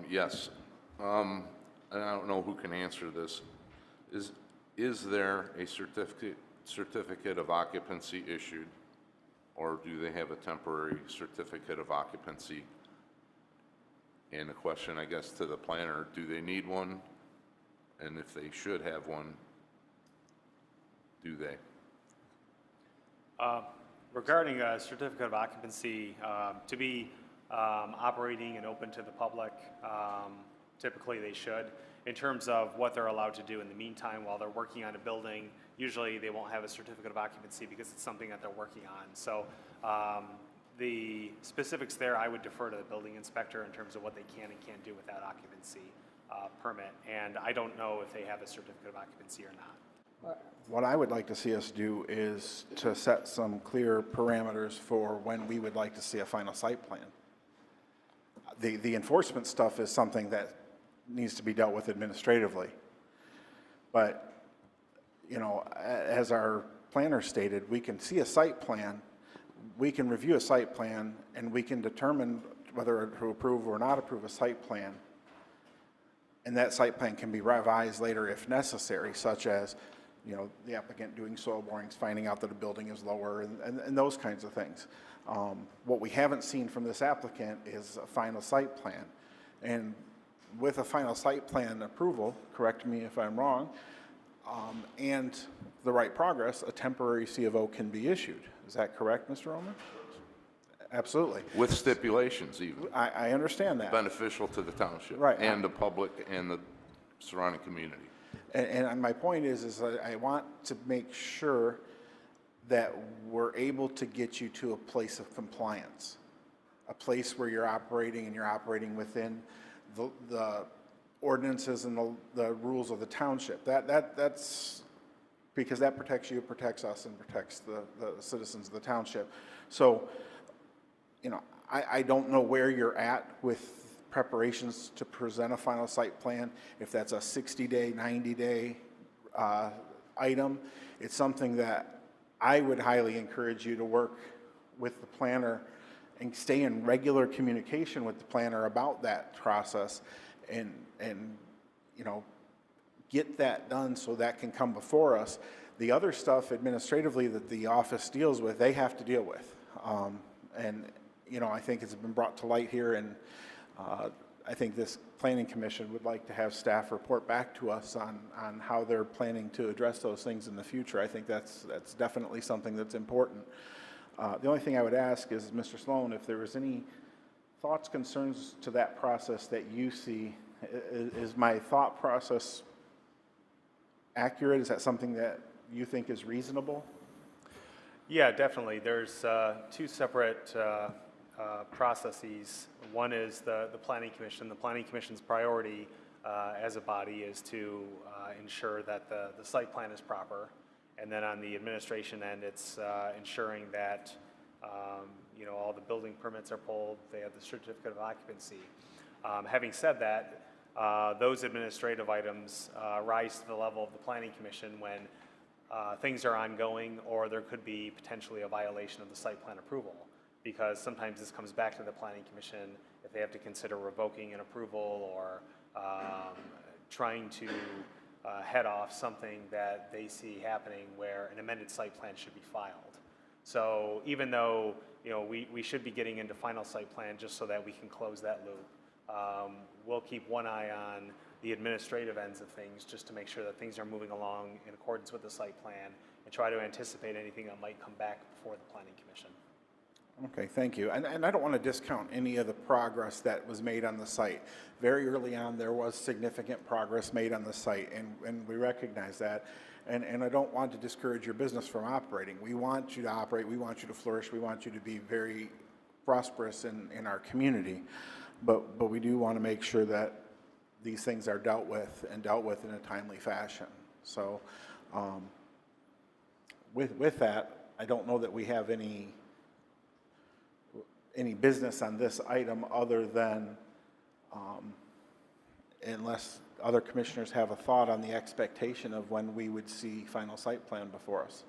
Yes. And I don't know who can answer this. Is there a certificate of occupancy issued, or do they have a temporary certificate of occupancy? And a question, I guess, to the planner, do they need one? And if they should have one, do they? Regarding a certificate of occupancy, to be operating and open to the public, typically they should. In terms of what they're allowed to do in the meantime while they're working on a building, usually they won't have a certificate of occupancy because it's something that they're working on. So the specifics there, I would defer to the building inspector in terms of what they can and can't do with that occupancy permit. And I don't know if they have a certificate of occupancy or not. What I would like to see us do is to set some clear parameters for when we would like to see a final site plan. The enforcement stuff is something that needs to be dealt with administratively. But, you know, as our planner stated, we can see a site plan, we can review a site plan, and we can determine whether to approve or not approve a site plan. And that site plan can be revised later if necessary, such as, you know, the applicant doing soil borings, finding out that a building is lower, and those kinds of things. What we haven't seen from this applicant is a final site plan. And with a final site plan approval, correct me if I'm wrong, and the right progress, a temporary C of O can be issued. Is that correct, Mr. Roman? Absolutely. With stipulations even. I understand that. Beneficial to the township. Right. And the public and the surrounding community. And my point is I want to make sure that we're able to get you to a place of compliance, a place where you're operating and you're operating within the ordinances and the rules of the township. That's because that protects you, protects us, and protects the citizens of the township. So, you know, I don't know where you're at with preparations to present a final site plan, if that's a 60-day, 90-day item. It's something that I would highly encourage you to work with the planner and stay in regular communication with the planner about that process and you know, get that done so that can come before us. The other stuff administratively that the office deals with, they have to deal with. And, you know, I think it's been brought to light here, and I think this planning commission would like to have staff report back to us on how they're planning to address those things in the future. I think that's definitely something that's important. The only thing I would ask is, Mr. Sloan, if there was any thoughts, concerns to that process that you see. Is my thought process accurate? Is that something that you think is reasonable? Yeah, definitely. There's two separate processes. One is the Planning Commission. The Planning Commission's priority as a body is to ensure that the site plan is proper. And then on the administration end, it's ensuring that you know, all the building permits are pulled, they have the certificate of occupancy. Having said that, those administrative items rise to the level of the Planning Commission when things are ongoing or there could be potentially a violation of the site plan approval, because sometimes this comes back to the Planning Commission if they have to consider revoking an approval or trying to head off something that they see happening where an amended site plan should be filed. So even though, you know, we should be getting into final site plan just so that we can close that loop, we'll keep one eye on the administrative ends of things just to make sure that things are moving along in accordance with the site plan and try to anticipate anything that might come back before the Planning Commission. Okay, thank you. And I don't want to discount any of the progress that was made on the site. Very early on, there was significant progress made on the site, and we recognize that. And I don't want to discourage your business from operating. We want you to operate, we want you to flourish, we want you to be very prosperous in our community. But we do want to make sure that these things are dealt with in a timely fashion. So with that, I don't know that we have any business on this item other than unless other commissioners have a thought on the expectation of when we would see final site plan before us.